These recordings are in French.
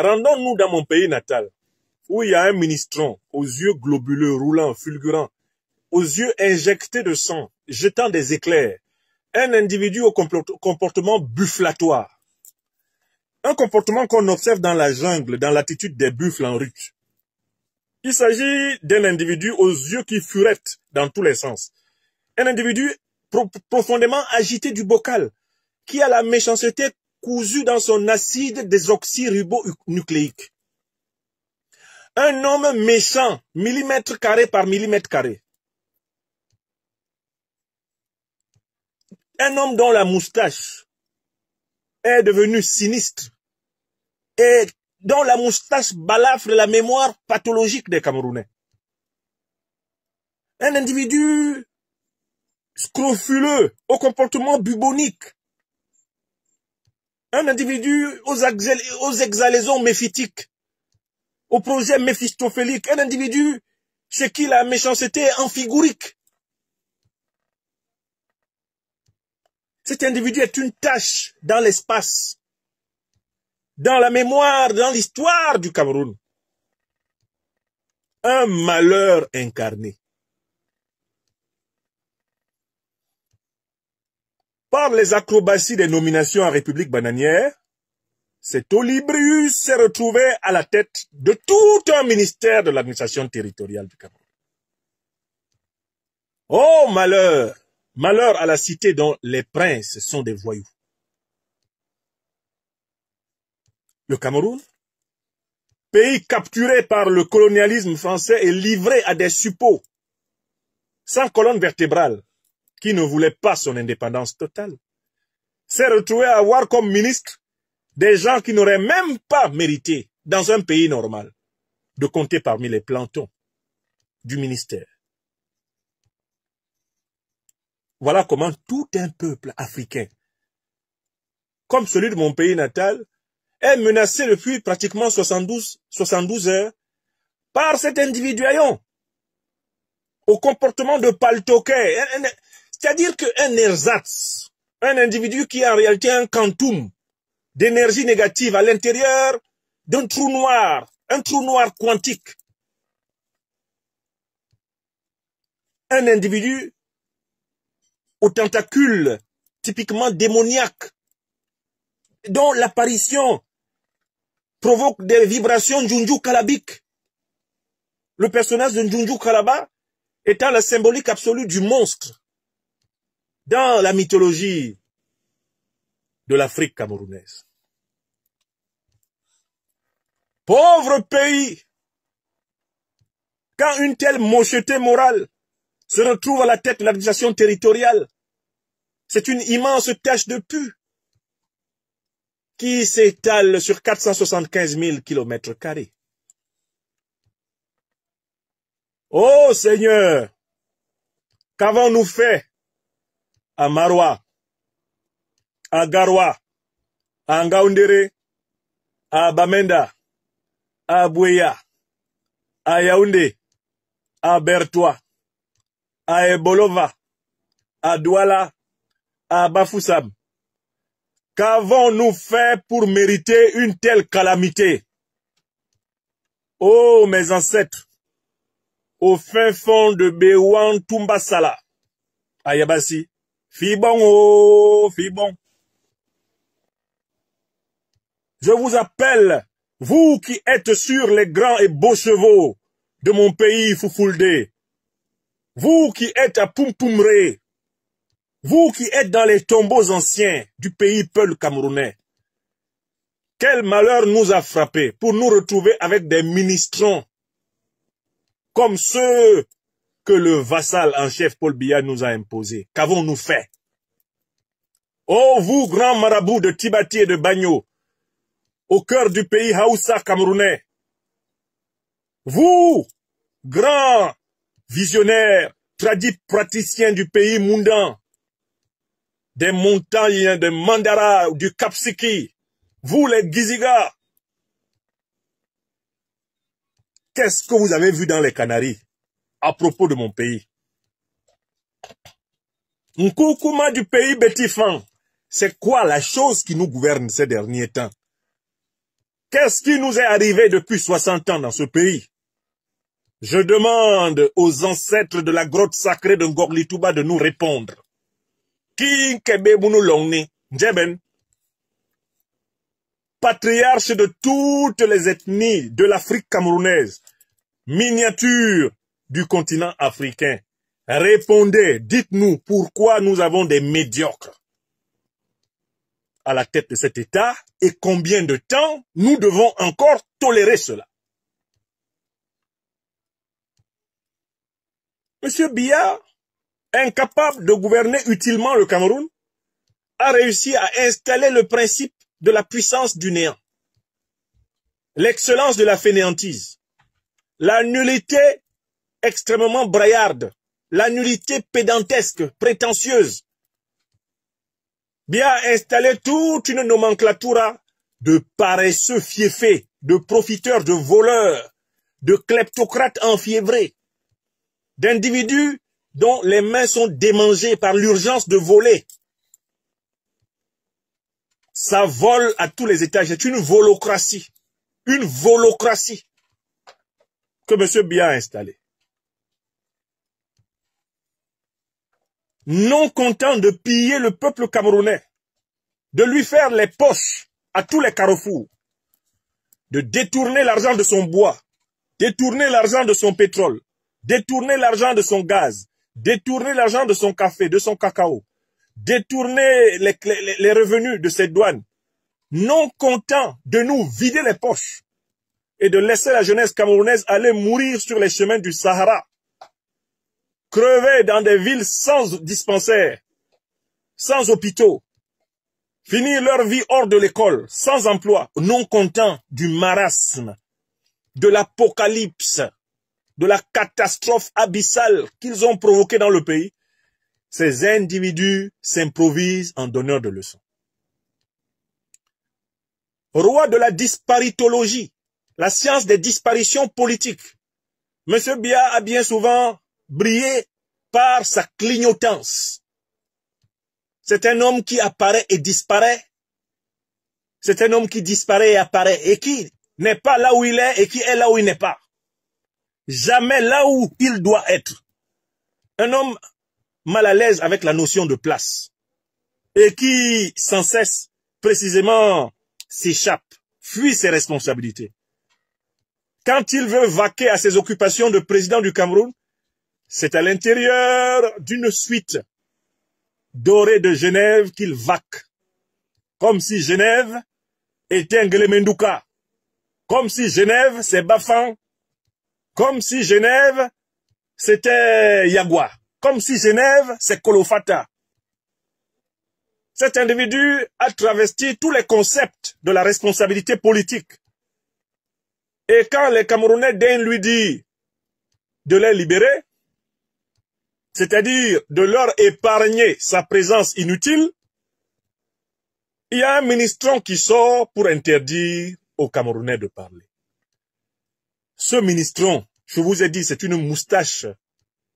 Rendons-nous dans mon pays natal, où il y a un ministron aux yeux globuleux, roulants, fulgurants, aux yeux injectés de sang, jetant des éclairs, un individu au comportement bufflatoire, un comportement qu'on observe dans la jungle, dans l'attitude des buffles en rut. Il s'agit d'un individu aux yeux qui furettent dans tous les sens, un individu profondément agité du bocal, qui a la méchanceté cousue dans son acide désoxyribonucléique. Un homme méchant, millimètre carré par millimètre carré. Un homme dont la moustache est devenue sinistre et dont la moustache balafre la mémoire pathologique des Camerounais. Un individu scrofuleux, au comportement bubonique. Un individu aux exhalaisons méphitiques, au projet méphistophélique. Un individu chez qui la méchanceté est amphigurique. Cet individu est une tache dans l'espace, dans la mémoire, dans l'histoire du Cameroun. Un malheur incarné. Par les acrobaties des nominations en République bananière, cet Olybrius s'est retrouvé à la tête de tout un ministère de l'administration territoriale du Cameroun. Oh malheur! Malheur à la cité dont les princes sont des voyous. Le Cameroun, pays capturé par le colonialisme français et livré à des suppôts, sans colonne vertébrale, qui ne voulait pas son indépendance totale, s'est retrouvé à avoir comme ministre des gens qui n'auraient même pas mérité, dans un pays normal, de compter parmi les plantons du ministère. Voilà comment tout un peuple africain, comme celui de mon pays natal, est menacé depuis pratiquement 72 heures par cet individuaillon au comportement de paltoquet. C'est-à-dire qu'un ersatz, un individu qui est en réalité un quantum d'énergie négative à l'intérieur d'un trou noir, un trou noir quantique. Un individu aux tentacules typiquement démoniaques, dont l'apparition provoque des vibrations Njunju Kalabiques. Le personnage de Njunju Kalaba étant la symbolique absolue du monstre dans la mythologie de l'Afrique camerounaise. Pauvre pays, quand une telle mocheté morale se retrouve à la tête de l'administration territoriale, c'est une immense tache de pu qui s'étale sur 475 000 km². Oh Seigneur, qu'avons-nous fait à Maroua, à Garoua, à Ngaoundéré, à Bamenda, à Bouéa, à Yaoundé, à Bertoua, à Ebolova, à Douala, à Bafoussam. Qu'avons-nous fait pour mériter une telle calamité? Oh mes ancêtres, au fin fond de Béouan Toumbasala, à Yabassi, Fibon, oh, Fibon. Je vous appelle, vous qui êtes sur les grands et beaux chevaux de mon pays Foufoulde, vous qui êtes à Pumpumre, vous qui êtes dans les tombeaux anciens du pays Peul camerounais, quel malheur nous a frappés pour nous retrouver avec des ministrons comme ceux que le vassal en chef Paul Biya nous a imposés. Qu'avons-nous fait? Oh, vous, grands marabouts de Tibati et de Bagno, au cœur du pays Haoussa camerounais, vous, grands visionnaires, tradis praticiens du pays Moundan, des montagnes de Mandara, du Kapsiki, vous les Giziga, qu'est-ce que vous avez vu dans les Canaries à propos de mon pays? Nkoukouma du pays Betifan, c'est quoi la chose qui nous gouverne ces derniers temps? Qu'est-ce qui nous est arrivé depuis 60 ans dans ce pays? Je demande aux ancêtres de la grotte sacrée de Ngorlituba de nous répondre. Qui Kebebunu Longni, Njeben, patriarche de toutes les ethnies de l'Afrique camerounaise, miniature du continent africain, répondez, dites-nous pourquoi nous avons des médiocres à la tête de cet État et combien de temps nous devons encore tolérer cela. Monsieur Biya, incapable de gouverner utilement le Cameroun, a réussi à installer le principe de la puissance du néant, l'excellence de la fainéantise, la nullité extrêmement braillarde, la nullité pédantesque, prétentieuse. Bien installé toute une nomenclature de paresseux fiefés, de profiteurs, de voleurs, de kleptocrates enfiévrés, d'individus dont les mains sont démangées par l'urgence de voler. Ça vole à tous les étages. C'est une volocratie. Une volocratie que M. Biya a installée. Non content de piller le peuple camerounais, de lui faire les poches à tous les carrefours, de détourner l'argent de son bois, détourner l'argent de son pétrole, détourner l'argent de son gaz, détourner l'argent de son café, de son cacao, détourner les revenus de ses douanes, non content de nous vider les poches et de laisser la jeunesse camerounaise aller mourir sur les chemins du Sahara, crever dans des villes sans dispensaires, sans hôpitaux, finir leur vie hors de l'école, sans emploi, non content du marasme, de l'apocalypse, de la catastrophe abyssale qu'ils ont provoquée dans le pays, ces individus s'improvisent en donneurs de leçons. Roi de la disparitologie, la science des disparitions politiques, M. Biya a bien souvent brillé par sa clignotance. C'est un homme qui apparaît et disparaît. C'est un homme qui disparaît et apparaît et qui n'est pas là où il est et qui est là où il n'est pas. Jamais là où il doit être. Un homme mal à l'aise avec la notion de place et qui sans cesse précisément s'échappe, fuit ses responsabilités. Quand il veut vaquer à ses occupations de président du Cameroun, c'est à l'intérieur d'une suite dorée de Genève qu'il vaque. Comme si Genève était Ngelemenduka. Comme si Genève, c'est Bafan. Comme si Genève, c'était Yagua. Comme si Genève, c'est Kolofata. Cet individu a travesti tous les concepts de la responsabilité politique. Et quand les Camerounais daignent lui dire de les libérer, c'est-à-dire de leur épargner sa présence inutile, il y a un ministron qui sort pour interdire aux Camerounais de parler. Ce ministron, je vous ai dit, c'est une moustache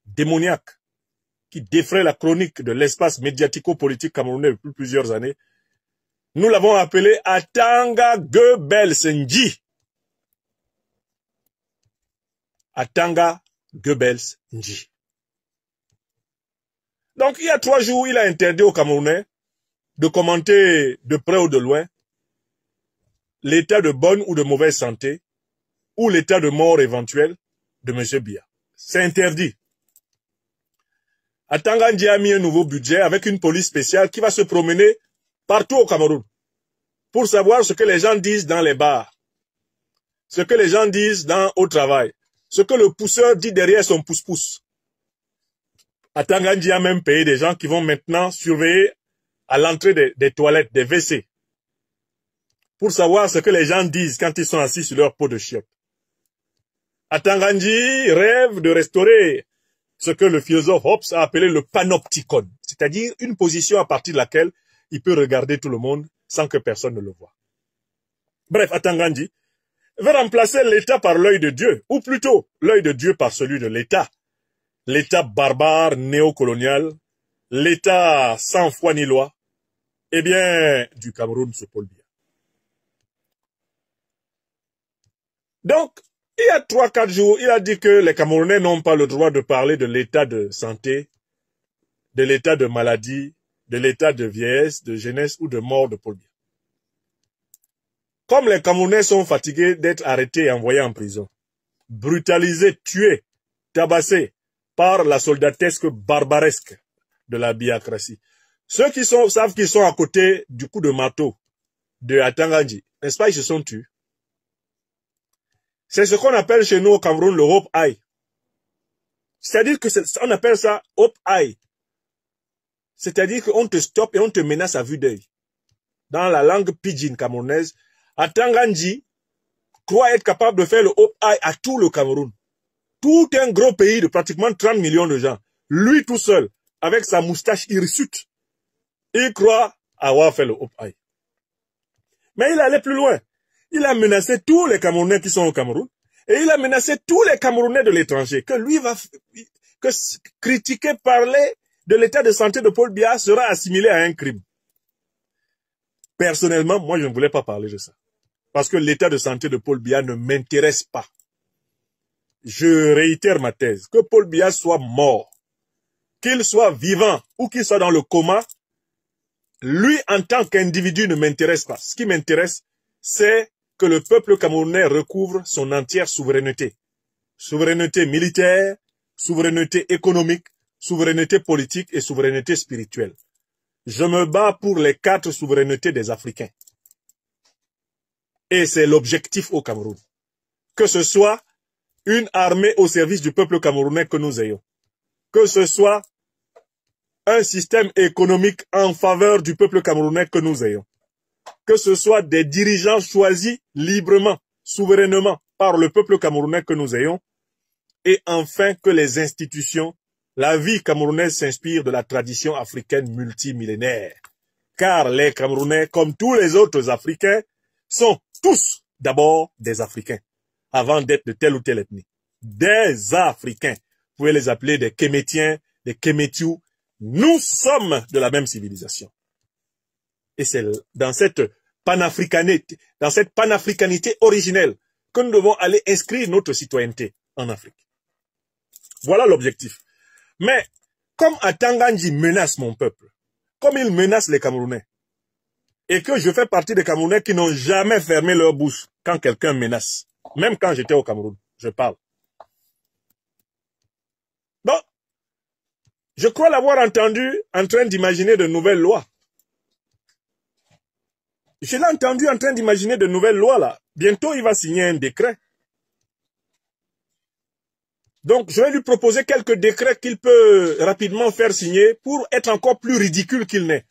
démoniaque qui défraie la chronique de l'espace médiatico-politique camerounais depuis plusieurs années. Nous l'avons appelé Atanga Goebbels Ndji. Atanga Goebbels Ndji. Donc, il y a 3 jours, il a interdit aux Camerounais de commenter de près ou de loin l'état de bonne ou de mauvaise santé ou l'état de mort éventuel de M. Biya. C'est interdit. Atanga Ndji a mis un nouveau budget avec une police spéciale qui va se promener partout au Cameroun pour savoir ce que les gens disent dans les bars, ce que les gens disent au travail, ce que le pousseur dit derrière son pouce-pouce. Atanga Ndji a même payé des gens qui vont maintenant surveiller à l'entrée des toilettes, des WC, pour savoir ce que les gens disent quand ils sont assis sur leur pot de chiottes. Atanga Ndji rêve de restaurer ce que le philosophe Hobbes a appelé le panopticon, c'est-à-dire une position à partir de laquelle il peut regarder tout le monde sans que personne ne le voie. Bref, Atanga Ndji veut remplacer l'État par l'œil de Dieu, ou plutôt l'œil de Dieu par celui de l'État. L'État barbare, néocolonial, l'État sans foi ni loi, eh bien, du Cameroun, ce Paul Biya. Donc, il y a 3-4 jours, il a dit que les Camerounais n'ont pas le droit de parler de l'état de santé, de l'état de maladie, de l'état de vieillesse, de jeunesse ou de mort de Paul Biya. Comme les Camerounais sont fatigués d'être arrêtés et envoyés en prison, brutalisés, tués, tabassés par la soldatesque barbaresque de la biacratie. Ceux qui savent qu'ils sont à côté du coup de marteau de Atangandji, n'est-ce pas, ils se sont tués. C'est ce qu'on appelle chez nous au Cameroun le hope eye. C'est-à-dire que on appelle ça hope eye. C'est-à-dire qu'on te stoppe et on te menace à vue d'œil. Dans la langue pidgin camerounaise, Atangandji croit être capable de faire le hope eye à tout le Cameroun. Tout un gros pays de pratiquement 30 millions de gens. Lui tout seul, avec sa moustache hirsute, il croit avoir fait le hope eye. Mais il allait plus loin. Il a menacé tous les Camerounais qui sont au Cameroun et il a menacé tous les Camerounais de l'étranger que lui va critiquer, parler de l'état de santé de Paul Biya sera assimilé à un crime. Personnellement, moi je ne voulais pas parler de ça parce que l'état de santé de Paul Biya ne m'intéresse pas. Je réitère ma thèse, que Paul Biya soit mort, qu'il soit vivant ou qu'il soit dans le coma, lui en tant qu'individu ne m'intéresse pas. Ce qui m'intéresse, c'est que le peuple camerounais recouvre son entière souveraineté. Souveraineté militaire, souveraineté économique, souveraineté politique et souveraineté spirituelle. Je me bats pour les 4 souverainetés des Africains. Et c'est l'objectif au Cameroun. Que ce soit une armée au service du peuple camerounais que nous ayons. Que ce soit un système économique en faveur du peuple camerounais que nous ayons. Que ce soit des dirigeants choisis librement, souverainement par le peuple camerounais que nous ayons. Et enfin que les institutions, la vie camerounaise s'inspire de la tradition africaine multimillénaire. Car les Camerounais, comme tous les autres Africains, sont tous d'abord des Africains, avant d'être de telle ou telle ethnie. Des Africains. Vous pouvez les appeler des Kémétiens, des Kémétiou. Nous sommes de la même civilisation. Et c'est dans cette panafricanité originelle que nous devons aller inscrire notre citoyenneté en Afrique. Voilà l'objectif. Mais comme Atangandji menace mon peuple, comme il menace les Camerounais, et que je fais partie des Camerounais qui n'ont jamais fermé leur bouche quand quelqu'un menace, même quand j'étais au Cameroun, je parle. Donc, je crois l'avoir entendu en train d'imaginer de nouvelles lois. Je l'ai entendu en train d'imaginer de nouvelles lois là. Bientôt, il va signer un décret. Donc, je vais lui proposer quelques décrets qu'il peut rapidement faire signer pour être encore plus ridicule qu'il n'est.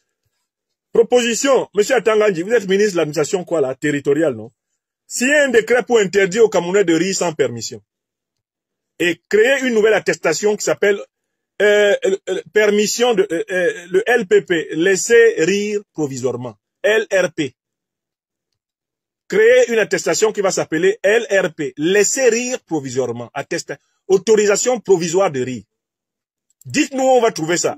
Proposition, monsieur Atangandji, vous êtes ministre de l'administration quoi là, territoriale, non? Signez un décret pour interdire aux Camerounais de rire sans permission. Et créer une nouvelle attestation qui s'appelle permission de le LPP, laisser rire provisoirement. LRP. Créer une attestation qui va s'appeler LRP, laisser rire provisoirement. Autorisation provisoire de rire. Dites-nous où on va trouver ça.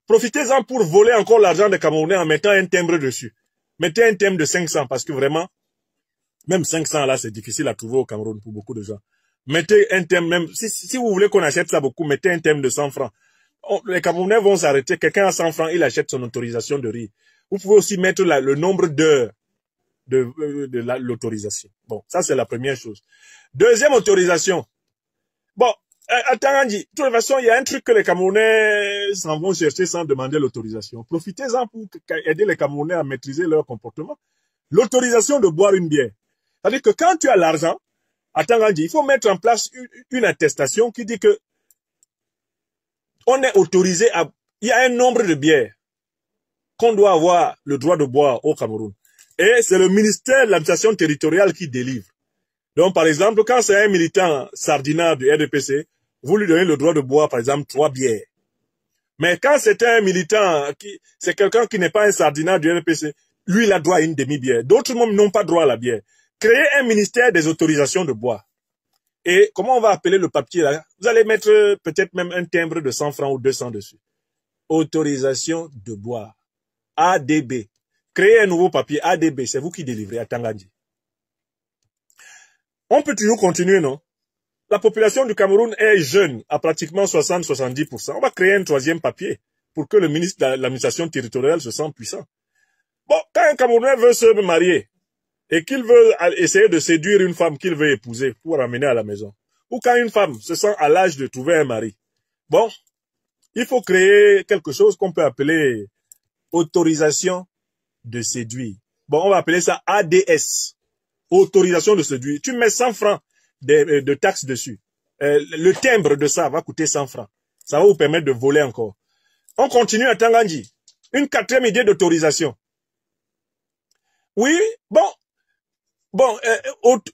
Profitez-en pour voler encore l'argent des Camerounais en mettant un timbre dessus. Mettez un timbre de 500 parce que vraiment, même 500 là, c'est difficile à trouver au Cameroun pour beaucoup de gens. Mettez un thème, même si vous voulez qu'on achète ça beaucoup, mettez un thème de 100 francs. Les Camerounais vont s'arrêter. Quelqu'un a 100 francs, il achète son autorisation de rire. Vous pouvez aussi mettre le nombre d'heures de l'autorisation. Bon, ça c'est la première chose. Deuxième autorisation. Bon, Atangandji, de toute façon, il y a un truc que les Camerounais s'en vont chercher sans demander l'autorisation. Profitez-en pour aider les Camerounais à maîtriser leur comportement. L'autorisation de boire une bière. C'est-à-dire que quand tu as l'argent, Atangandji, il faut mettre en place une attestation qui dit que on est autorisé à... Il y a un nombre de bières qu'on doit avoir le droit de boire au Cameroun. Et c'est le ministère de l'administration territoriale qui délivre. Donc, par exemple, quand c'est un militant sardinat du RDPC, vous lui donnez le droit de boire, par exemple, 3 bières. Mais quand c'est un militant, c'est quelqu'un qui n'est pas un sardinat du RDPC, lui, il a droit à une demi-bière. D'autres membres n'ont pas droit à la bière. Créez un ministère des autorisations de boire. Et comment on va appeler le papier là? Vous allez mettre peut-être même un timbre de 100 francs ou 200 dessus. Autorisation de boire. ADB. Créez un nouveau papier. ADB, c'est vous qui délivrez à Atangandji. On peut toujours continuer, non? La population du Cameroun est jeune, à pratiquement 60-70%. On va créer un troisième papier pour que le ministre de l'administration territoriale se sente puissant. Bon, quand un Camerounais veut se marier et qu'il veut essayer de séduire une femme qu'il veut épouser pour ramener à la maison, ou quand une femme se sent à l'âge de trouver un mari, bon, il faut créer quelque chose qu'on peut appeler autorisation de séduire. Bon, on va appeler ça ADS, autorisation de séduire. Tu mets 100 francs de taxes dessus. Le timbre de ça va coûter 100 francs. Ça va vous permettre de voler encore. On continue à Tangandji. Une quatrième idée d'autorisation. Oui,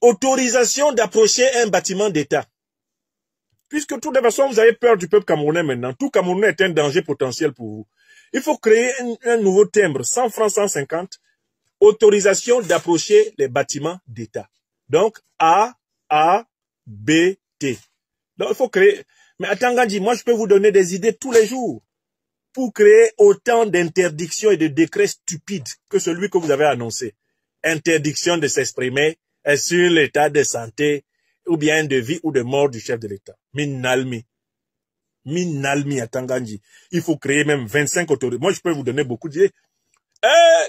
autorisation d'approcher un bâtiment d'État. Puisque de toute façon, vous avez peur du peuple camerounais maintenant. Tout Camerounais est un danger potentiel pour vous. Il faut créer un nouveau timbre, 100 francs, 150, autorisation d'approcher les bâtiments d'État. Donc, A, B, T. Donc, il faut créer. Mais attends, Gandhi, moi, je peux vous donner des idées tous les jours pour créer autant d'interdictions et de décrets stupides que celui que vous avez annoncé. Interdiction de s'exprimer sur l'état de santé ou bien de vie ou de mort du chef de l'État. Minalmi à Tangandji. Il faut créer même 25 autorités. Moi, je peux vous donner beaucoup d'idées.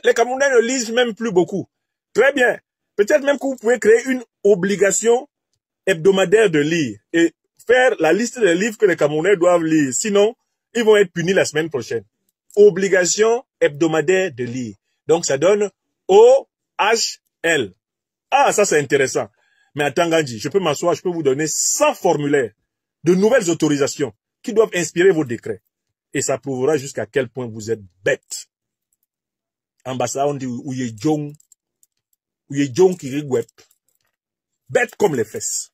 Les Camerounais ne lisent même plus beaucoup. Très bien. Peut-être même que vous pouvez créer une obligation hebdomadaire de lire et faire la liste des livres que les Camerounais doivent lire. Sinon, ils vont être punis la semaine prochaine. Obligation hebdomadaire de lire. Donc, ça donne OHL. Ah, ça, c'est intéressant. Mais à Tangandji, je peux m'asseoir, je peux vous donner 100 formulaires de nouvelles autorisations qui doivent inspirer vos décrets. Et ça prouvera jusqu'à quel point vous êtes bête. Ambassadeur, on dit Ouyejong qui rigouette. Bête comme les fesses.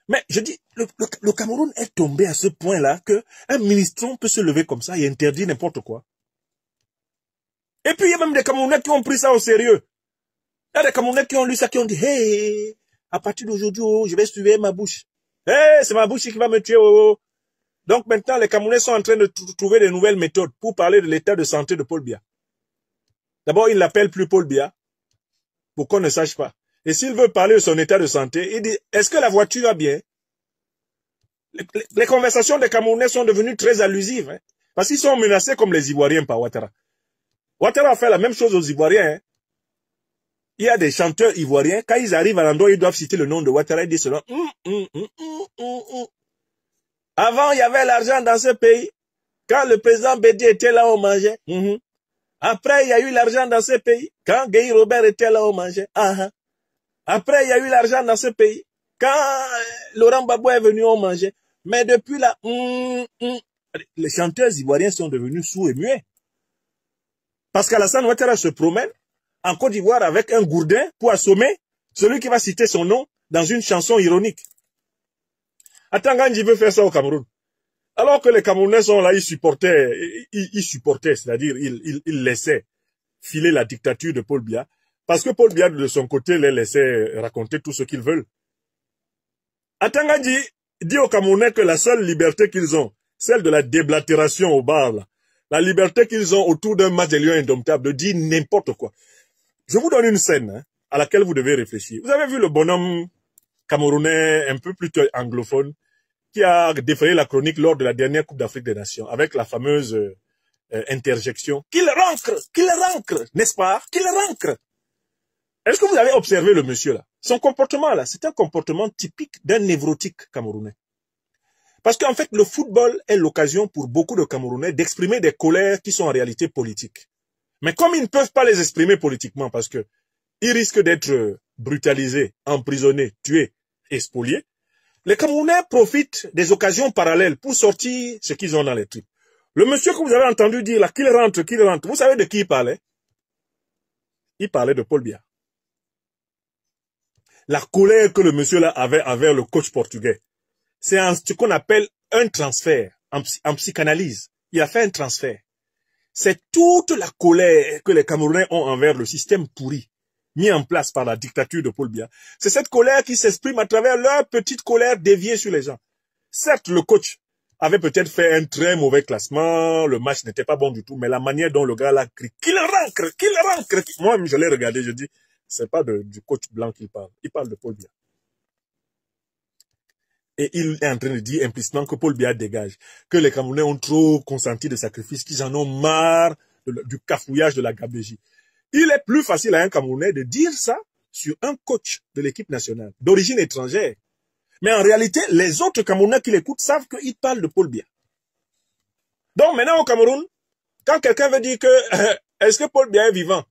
Mais je dis, le Cameroun est tombé à ce point-là que un ministre peut se lever comme ça et interdire n'importe quoi. Et puis il y a même des Camerounais qui ont pris ça au sérieux. Il y a des Camerounais qui ont lu ça, qui ont dit, hey, à partir d'aujourd'hui, oh, je vais suivre ma bouche. Hey, c'est ma bouche qui va me tuer. Oh. Donc maintenant, les Camerounais sont en train de trouver de nouvelles méthodes pour parler de l'état de santé de Paul Biya. D'abord, ils ne l'appellent plus Paul Biya, pour qu'on ne sache pas. Et s'il veut parler de son état de santé, il dit, est-ce que la voiture va bien? Les conversations des Camerounais sont devenues très allusives, hein, parce qu'ils sont menacés comme les Ivoiriens par Ouattara. Ouattara a fait la même chose aux Ivoiriens. Hein. Il y a des chanteurs ivoiriens, quand ils arrivent à l'endroit, ils doivent citer le nom de Ouattara, ils disent cela. Avant, il y avait l'argent dans ce pays. Quand le président Bédi était là, on mangeait. Après, il y a eu l'argent dans ce pays. Quand Guy Robert était là, on mangeait. Après, il y a eu l'argent dans ce pays. Quand Laurent Gbagbo est venu, on mangeait. Mais depuis là, les chanteurs ivoiriens sont devenus sourds et muets. Parce qu'Alassane Ouattara se promène en Côte d'Ivoire avec un gourdin pour assommer celui qui va citer son nom dans une chanson ironique. Attends, Gandhi veut faire ça au Cameroun. Alors que les Camerounais sont là, ils supportaient, c'est-à-dire ils laissaient filer la dictature de Paul Biya, parce que Paul Biya, de son côté, les laissait raconter tout ce qu'ils veulent. Atangandji dit aux Camerounais que la seule liberté qu'ils ont, celle de la déblatération au bar, là, la liberté qu'ils ont autour d'un match des lions indomptables, de dire n'importe quoi. Je vous donne une scène hein, à laquelle vous devez réfléchir. Vous avez vu le bonhomme camerounais un peu plutôt anglophone qui a défrayé la chronique lors de la dernière Coupe d'Afrique des Nations avec la fameuse interjection. Qu'il rancre, n'est-ce pas? Qu'il rancre. Est-ce que vous avez observé le monsieur là? Son comportement là, c'est un comportement typique d'un névrotique camerounais. Parce qu'en fait, le football est l'occasion pour beaucoup de Camerounais d'exprimer des colères qui sont en réalité politiques. Mais comme ils ne peuvent pas les exprimer politiquement parce que ils risquent d'être brutalisés, emprisonnés, tués et spoliés, les Camerounais profitent des occasions parallèles pour sortir ce qu'ils ont dans les tripes. Le monsieur que vous avez entendu dire là, qu'il rentre, vous savez de qui il parlait? Il parlait de Paul Biya. La colère que le monsieur là avait envers le coach portugais, c'est ce qu'on appelle un transfert en psychanalyse. Il a fait un transfert. C'est toute la colère que les Camerounais ont envers le système pourri mis en place par la dictature de Paul Biya. C'est cette colère qui s'exprime à travers leur petite colère déviée sur les gens. Certes, le coach avait peut-être fait un très mauvais classement, le match n'était pas bon du tout, mais la manière dont le gars l'a crié, qu'il rancre. Moi, je l'ai regardé, je dis, C'est pas du coach blanc qu'il parle. Il parle de Paul Biya. Et il est en train de dire implicitement que Paul Biya dégage, que les Camerounais ont trop consenti de sacrifices, qu'ils en ont marre du cafouillage de la gabégie. Il est plus facile à un Camerounais de dire ça sur un coach de l'équipe nationale, d'origine étrangère. Mais en réalité, les autres Camerounais qui l'écoutent savent qu'il parle de Paul Biya. Donc maintenant au Cameroun, quand quelqu'un veut dire que est-ce que Paul Biya est vivant,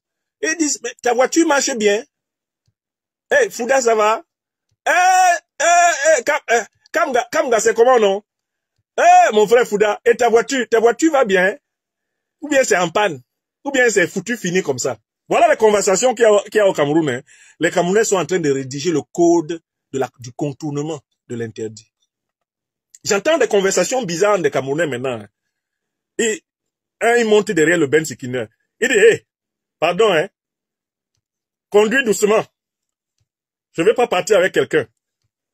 ils disent mais ta voiture marche bien. Eh, Fouda, ça va? Kamga, c'est comment non? Eh, mon frère Fouda, et ta voiture va bien? Ou bien c'est en panne? Ou bien c'est foutu fini comme ça? Voilà les conversations qu'il y a au Cameroun. Hein. Les Camerounais sont en train de rédiger le code du contournement de l'interdit. J'entends des conversations bizarres des Camerounais maintenant. Hein. Et il monte derrière le Ben Sekiner. Il dit, hey, pardon, hein, conduis doucement. Je ne vais pas partir avec quelqu'un.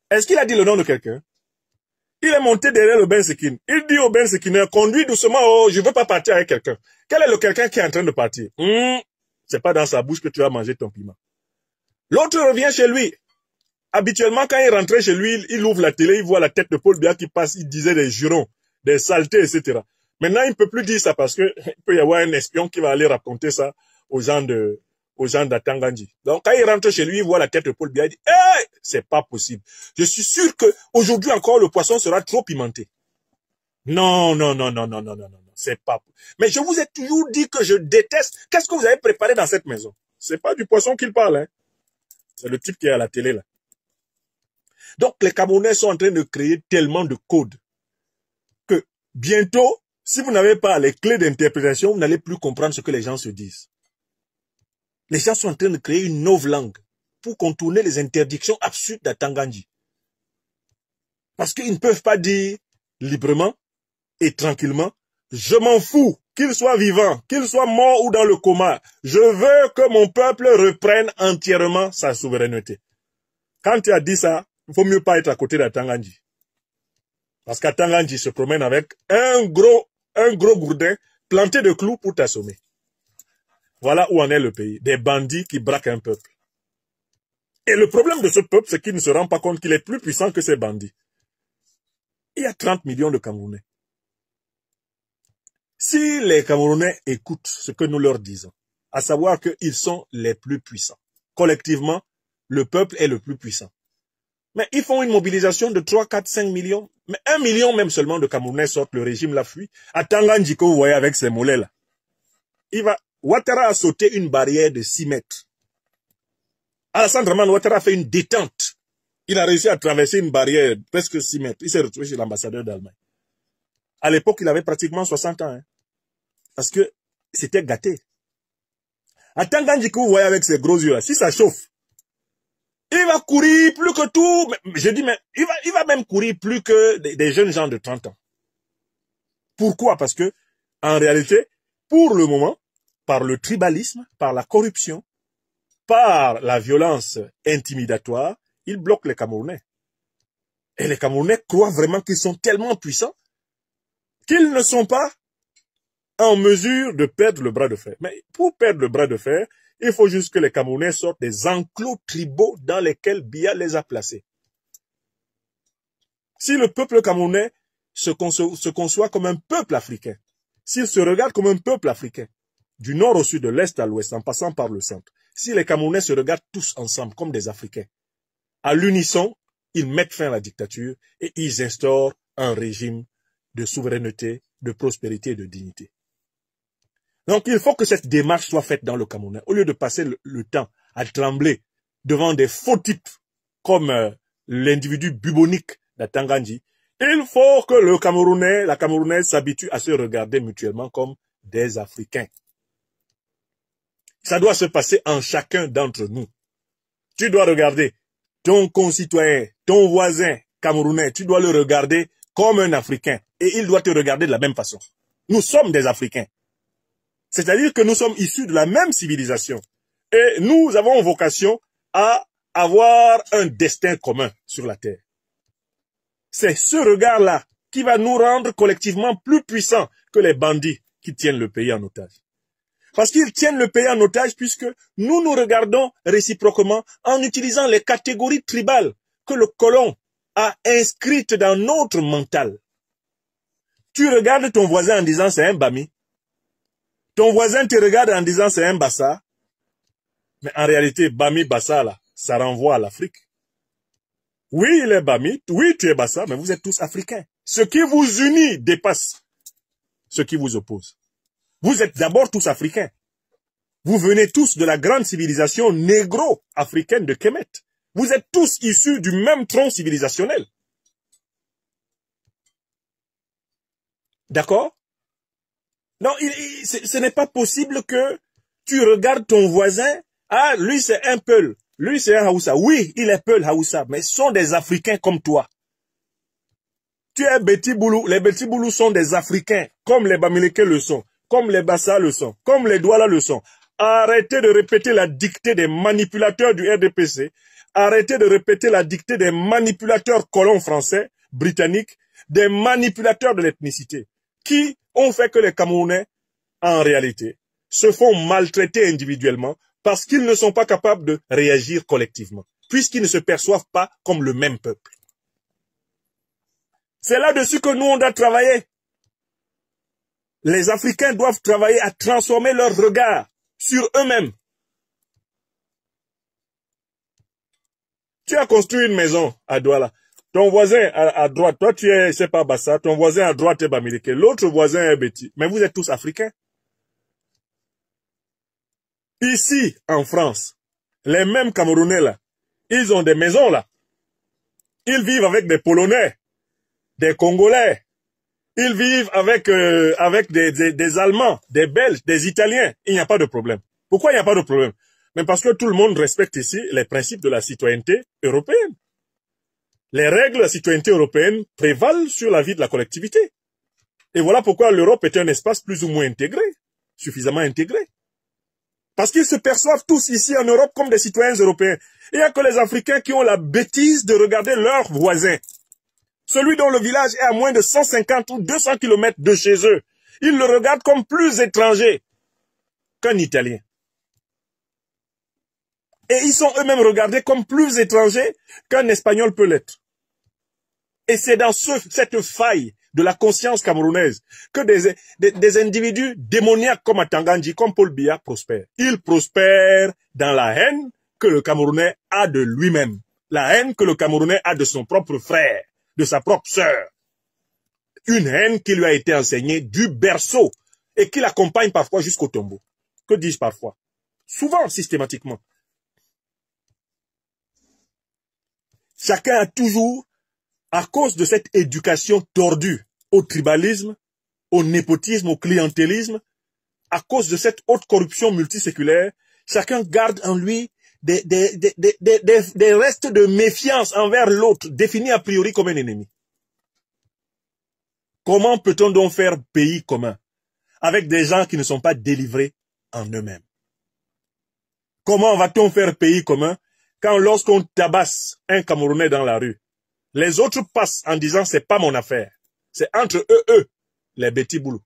Est-ce qu'il a dit le nom de quelqu'un? Il est monté derrière le Ben Sekine. Il dit au Ben Sekiner, conduis doucement, oh, je ne veux pas partir avec quelqu'un. Quel est le quelqu'un qui est en train de partir? C'est pas dans sa bouche que tu vas manger ton piment. L'autre revient chez lui. Habituellement, quand il rentrait chez lui, il ouvre la télé, il voit la tête de Paul Biya qui passe, il disait des jurons, des saletés, etc. Maintenant, il ne peut plus dire ça parce que il peut y avoir un espion qui va aller raconter ça aux gens d'Atangandji. Donc, quand il rentre chez lui, il voit la tête de Paul Biya, il dit, hey, c'est pas possible. Je suis sûr que aujourd'hui encore, le poisson sera trop pimenté. Non, c'est pas. Mais je vous ai toujours dit que je déteste. Qu'est-ce que vous avez préparé dans cette maison? C'est pas du poisson qu'il parle, hein. C'est le type qui est à la télé, là. Donc, les Camerounais sont en train de créer tellement de codes que bientôt, si vous n'avez pas les clés d'interprétation, vous n'allez plus comprendre ce que les gens se disent. Les gens sont en train de créer une nouvelle langue pour contourner les interdictions absurdes d'Atangandji. Parce qu'ils ne peuvent pas dire librement et tranquillement, je m'en fous, qu'il soit vivant, qu'il soit mort ou dans le coma. Je veux que mon peuple reprenne entièrement sa souveraineté. Quand tu as dit ça, il faut mieux pas être à côté d'Atangandji. Parce qu'Atangandji se promène avec un gros gourdin planté de clous pour t'assommer. Voilà où en est le pays. Des bandits qui braquent un peuple. Et le problème de ce peuple, c'est qu'il ne se rend pas compte qu'il est plus puissant que ces bandits. Il y a 30 millions de Camerounais. Si les Camerounais écoutent ce que nous leur disons, à savoir qu'ils sont les plus puissants, collectivement, le peuple est le plus puissant. Mais ils font une mobilisation de 3, 4, 5 millions. Mais 1 million même seulement de Camerounais sortent, le régime l'a fui. À Tangandji, que vous voyez avec ses mollets là. Ouattara a sauté une barrière de 6 mètres. Alassane Dramane Ouattara a fait une détente. Il a réussi à traverser une barrière presque 6 mètres. Il s'est retrouvé chez l'ambassadeur d'Allemagne. À l'époque, il avait pratiquement 60 ans. Hein, parce que c'était gâté. À Tangandji, que vous voyez avec ses gros yeux là, si ça chauffe, il va courir plus que tout. Je dis, mais il va même courir plus que des jeunes gens de 30 ans. Pourquoi? Parce que, en réalité, pour le moment, par le tribalisme, par la corruption, par la violence intimidatoire, il bloque les Camerounais. Et les Camerounais croient vraiment qu'ils sont tellement puissants qu'ils ne sont pas en mesure de perdre le bras de fer. Mais pour perdre le bras de fer, il faut juste que les Camerounais sortent des enclos tribaux dans lesquels Biya les a placés. Si le peuple camerounais se conçoit comme un peuple africain, s'il se regarde comme un peuple africain, du nord au sud, de l'est à l'ouest, en passant par le centre, si les Camerounais se regardent tous ensemble comme des Africains, à l'unisson, ils mettent fin à la dictature et ils instaurent un régime de souveraineté, de prospérité et de dignité. Donc, il faut que cette démarche soit faite dans le Cameroun. Au lieu de passer le temps à trembler devant des faux types comme l'individu bubonique d'Atangandji, il faut que le Camerounais, la Camerounaise s'habitue à se regarder mutuellement comme des Africains. Ça doit se passer en chacun d'entre nous. Tu dois regarder ton concitoyen, ton voisin camerounais, tu dois le regarder comme un Africain. Et il doit te regarder de la même façon. Nous sommes des Africains. C'est-à-dire que nous sommes issus de la même civilisation. Et nous avons vocation à avoir un destin commun sur la terre. C'est ce regard-là qui va nous rendre collectivement plus puissants que les bandits qui tiennent le pays en otage. Parce qu'ils tiennent le pays en otage puisque nous nous regardons réciproquement en utilisant les catégories tribales que le colon a inscrites dans notre mental. Tu regardes ton voisin en disant c'est un Bami. Ton voisin te regarde en disant c'est un Bassa. Mais en réalité, Bami, Bassa, là, ça renvoie à l'Afrique. Oui, il est Bami, oui, tu es Bassa, mais vous êtes tous africains. Ce qui vous unit dépasse ce qui vous oppose. Vous êtes d'abord tous africains. Vous venez tous de la grande civilisation négro-africaine de Kemet. Vous êtes tous issus du même tronc civilisationnel. D'accord? Non, ce n'est pas possible que tu regardes ton voisin. Ah, lui c'est un Peul, lui c'est un Haoussa. Oui, il est Peul, Haoussa, mais ce sont des Africains comme toi. Tu es Beti Boulou, les Beti Boulou sont des Africains, comme les Bamileke le sont, comme les Bassa le sont, comme les Douala le sont. Arrêtez de répéter la dictée des manipulateurs du RDPC. Arrêtez de répéter la dictée des manipulateurs colons français, britanniques, des manipulateurs de l'ethnicité, qui ont fait que les Camerounais, en réalité, se font maltraiter individuellement parce qu'ils ne sont pas capables de réagir collectivement, puisqu'ils ne se perçoivent pas comme le même peuple. C'est là-dessus que nous, on doit travailler. Les Africains doivent travailler à transformer leur regard sur eux-mêmes. Tu as construit une maison à Douala. Ton voisin à droite, toi tu es, je sais pas, Bassa, ton voisin à droite est Bamileke, l'autre voisin est Beti. Mais vous êtes tous Africains. Ici, en France, les mêmes Camerounais là, ils ont des maisons là. Ils vivent avec des Polonais, des Congolais. Ils vivent avec des Allemands, des Belges, des Italiens. Il n'y a pas de problème. Pourquoi il n'y a pas de problème? Mais parce que tout le monde respecte ici les principes de la citoyenneté européenne. Les règles de la citoyenneté européenne prévalent sur la vie de la collectivité. Et voilà pourquoi l'Europe est un espace plus ou moins intégré, suffisamment intégré. Parce qu'ils se perçoivent tous ici en Europe comme des citoyens européens. Il n'y a que les Africains qui ont la bêtise de regarder leurs voisins. Celui dont le village est à moins de 150 ou 200 kilomètres de chez eux. Ils le regardent comme plus étranger qu'un Italien. Et ils sont eux-mêmes regardés comme plus étrangers qu'un Espagnol peut l'être. Et c'est dans cette faille de la conscience camerounaise que des individus démoniaques comme Atangandji, comme Paul Biya prospèrent. Ils prospèrent dans la haine que le Camerounais a de lui-même. La haine que le Camerounais a de son propre frère, de sa propre sœur. Une haine qui lui a été enseignée du berceau et qui l'accompagne parfois jusqu'au tombeau. Que dis-je parfois? Souvent, systématiquement. Chacun a toujours, à cause de cette éducation tordue au tribalisme, au népotisme, au clientélisme, à cause de cette haute corruption multiséculaire, chacun garde en lui des restes de méfiance envers l'autre, défini a priori comme un ennemi. Comment peut-on donc faire pays commun avec des gens qui ne sont pas délivrés en eux-mêmes? Comment va-t-on faire pays commun quand lorsqu'on tabasse un Camerounais dans la rue, les autres passent en disant c'est pas mon affaire, c'est entre eux, les Beti Boulou.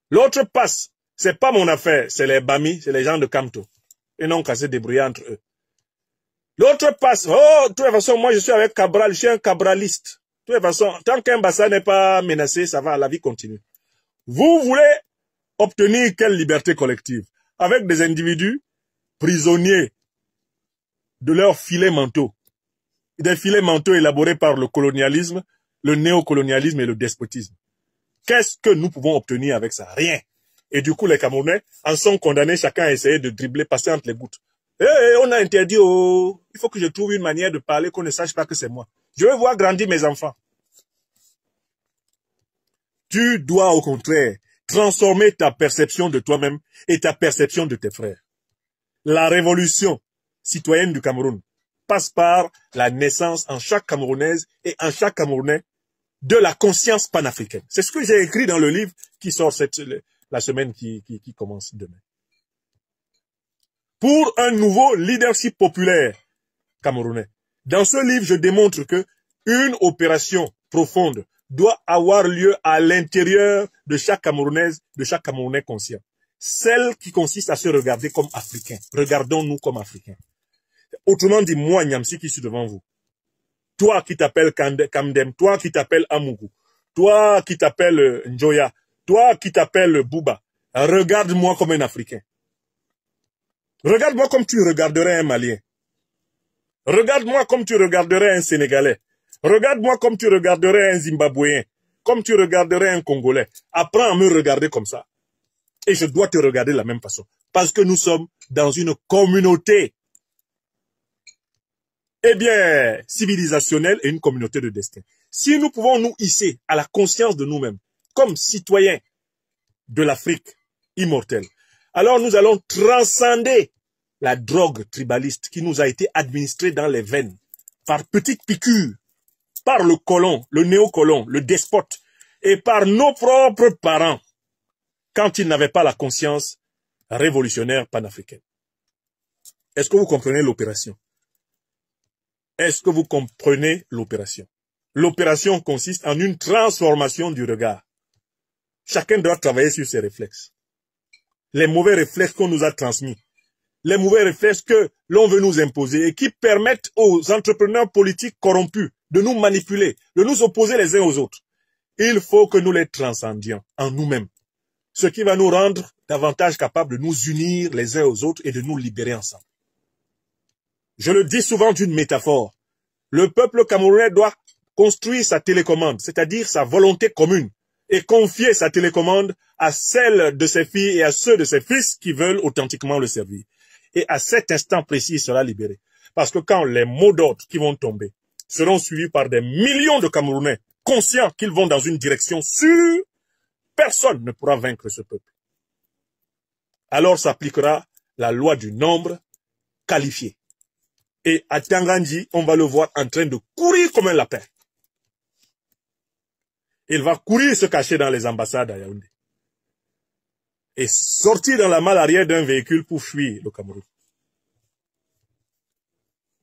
L'autre passe, c'est pas mon affaire, c'est les Bami, c'est les gens de Kamto. Ils n'ont qu'à se débrouiller entre eux. L'autre passe, oh, de toute façon, moi je suis avec Cabral, je suis un cabraliste. De toute façon, tant qu'un Bassa n'est pas menacé, ça va, la vie continue. Vous voulez obtenir quelle liberté collective? Avec des individus prisonniers de leurs filets mentaux. Des filets mentaux élaborés par le colonialisme, le néocolonialisme et le despotisme. Qu'est-ce que nous pouvons obtenir avec ça? Rien. Et du coup, les Camerounais en sont condamnés chacun à essayer de dribbler, passer entre les gouttes. On a interdit, il faut que je trouve une manière de parler qu'on ne sache pas que c'est moi. Je veux voir grandir mes enfants. Tu dois au contraire transformer ta perception de toi-même et ta perception de tes frères. La révolution citoyenne du Cameroun passe par la naissance en chaque Camerounaise et en chaque Camerounais de la conscience panafricaine. C'est ce que j'ai écrit dans le livre qui sort la semaine qui commence demain. Pour un nouveau leadership populaire camerounais. Dans ce livre, je démontre que une opération profonde doit avoir lieu à l'intérieur de chaque Camerounaise, de chaque Camerounais conscient. celle qui consiste à se regarder comme Africains. Regardons-nous comme Africains. Autrement dit, moi, Nyamsi, qui suis devant vous, toi qui t'appelles Kamdem, toi qui t'appelles Amougou, toi qui t'appelles Njoya, toi qui t'appelles Bouba, regarde-moi comme un Africain. Regarde-moi comme tu regarderais un Malien. Regarde-moi comme tu regarderais un Sénégalais. Regarde-moi comme tu regarderais un Zimbabwéen. Comme tu regarderais un Congolais. Apprends à me regarder comme ça. Et je dois te regarder de la même façon. Parce que nous sommes dans une communauté. Eh bien, civilisationnelle et une communauté de destin. Si nous pouvons nous hisser à la conscience de nous-mêmes, comme citoyens de l'Afrique immortelle, alors nous allons transcender la drogue tribaliste qui nous a été administrée dans les veines par petites piqûres, par le colon, le néocolon, le despote, et par nos propres parents, quand ils n'avaient pas la conscience révolutionnaire panafricaine. Est-ce que vous comprenez l'opération? Est-ce que vous comprenez l'opération? L'opération consiste en une transformation du regard. Chacun doit travailler sur ses réflexes. Les mauvais réflexes qu'on nous a transmis, les mauvais réflexes que l'on veut nous imposer et qui permettent aux entrepreneurs politiques corrompus de nous manipuler, de nous opposer les uns aux autres. Il faut que nous les transcendions en nous-mêmes. Ce qui va nous rendre davantage capables de nous unir les uns aux autres et de nous libérer ensemble. Je le dis souvent d'une métaphore. Le peuple camerounais doit construire sa télécommande, c'est-à-dire sa volonté commune, et confier sa télécommande à celle de ses filles et à ceux de ses fils qui veulent authentiquement le servir. Et à cet instant précis, il sera libéré. Parce que quand les mots d'ordre qui vont tomber seront suivis par des millions de Camerounais conscients qu'ils vont dans une direction sûre, personne ne pourra vaincre ce peuple. Alors s'appliquera la loi du nombre qualifié. Et à Tangandji, on va le voir en train de courir comme un lapin. Il va courir se cacher dans les ambassades à Yaoundé. Et sortir dans la malle arrière d'un véhicule pour fuir le Cameroun.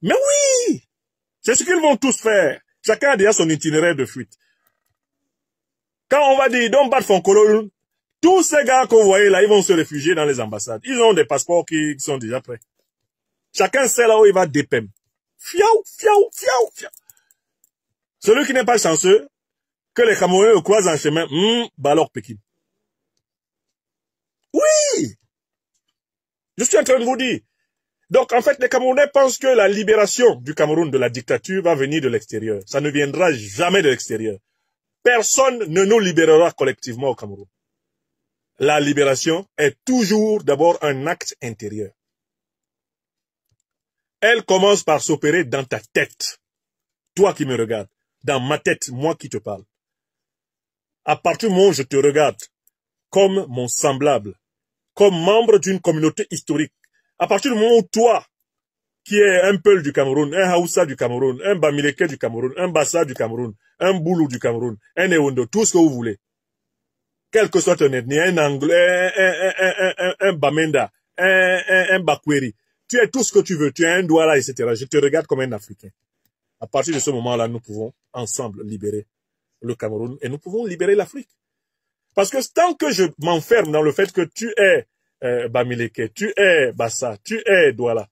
Mais oui! C'est ce qu'ils vont tous faire. Chacun a déjà son itinéraire de fuite. Quand on va dire, don't bat Fonkolo, tous ces gars que vous voyez là, ils vont se réfugier dans les ambassades. Ils ont des passeports qui sont déjà prêts. Chacun sait là où il va dépêmer. Fiaou, fiaou, fiaou, fiaou. Celui qui n'est pas chanceux, que les Camerounais le croisent en chemin, Balor Pékin. Oui! Je suis en train de vous dire. Donc, en fait, les Camerounais pensent que la libération du Cameroun de la dictature va venir de l'extérieur. Ça ne viendra jamais de l'extérieur. Personne ne nous libérera collectivement au Cameroun. La libération est toujours d'abord un acte intérieur. Elle commence par s'opérer dans ta tête. Toi qui me regardes. Dans ma tête, moi qui te parle. À partir du moment où je te regarde comme mon semblable, comme membre d'une communauté historique, à partir du moment où toi, qui es un Peul du Cameroun, un Haoussa du Cameroun, un Bamileke du Cameroun, un Bassa du Cameroun, un Boulou du Cameroun, un Ewondo, tout ce que vous voulez, quel que soit ton ethnie, un Anglais, un Bamenda, un Bakweri, tu es tout ce que tu veux, tu es un Douala, etc. Je te regarde comme un Africain. À partir de ce moment-là, nous pouvons ensemble libérer le Cameroun et nous pouvons libérer l'Afrique. Parce que tant que je m'enferme dans le fait que tu es Bamileke, tu es Bassa, tu es Douala,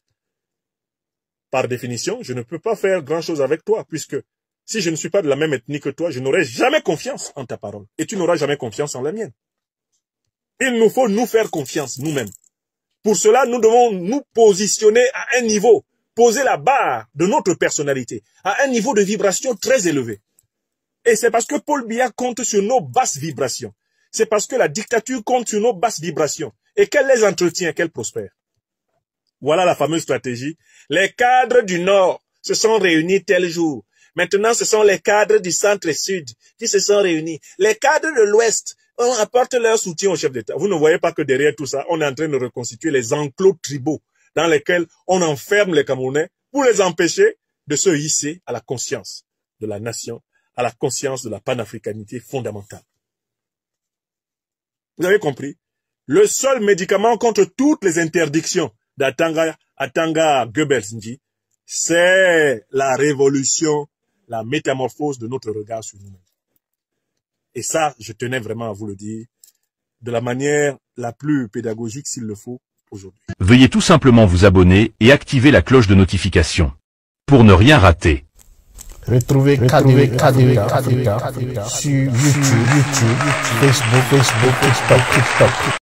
par définition, je ne peux pas faire grand-chose avec toi, puisque si je ne suis pas de la même ethnie que toi, je n'aurai jamais confiance en ta parole. Et tu n'auras jamais confiance en la mienne. Il nous faut nous faire confiance nous-mêmes. Pour cela, nous devons nous positionner à un niveau, poser la barre de notre personnalité, à un niveau de vibration très élevé. Et c'est parce que Paul Biya compte sur nos basses vibrations. C'est parce que la dictature compte sur nos basses vibrations. Et qu'elle les entretient, qu'elle prospère. Voilà la fameuse stratégie. Les cadres du Nord se sont réunis tel jour. Maintenant, ce sont les cadres du centre et sud qui se sont réunis. Les cadres de l'Ouest, on apporte leur soutien au chef d'État. Vous ne voyez pas que derrière tout ça, on est en train de reconstituer les enclos tribaux dans lesquels on enferme les Camerounais pour les empêcher de se hisser à la conscience de la nation, à la conscience de la panafricanité fondamentale. Vous avez compris? Le seul médicament contre toutes les interdictions d'Atanga Goebbels, c'est la révolution, la métamorphose de notre regard sur nous-mêmes. Et ça, je tenais vraiment à vous le dire de la manière la plus pédagogique s'il le faut aujourd'hui. Veuillez tout simplement vous abonner et activer la cloche de notification pour ne rien rater. Retrouvez KDW Africa sur YouTube, Facebook, TikTok.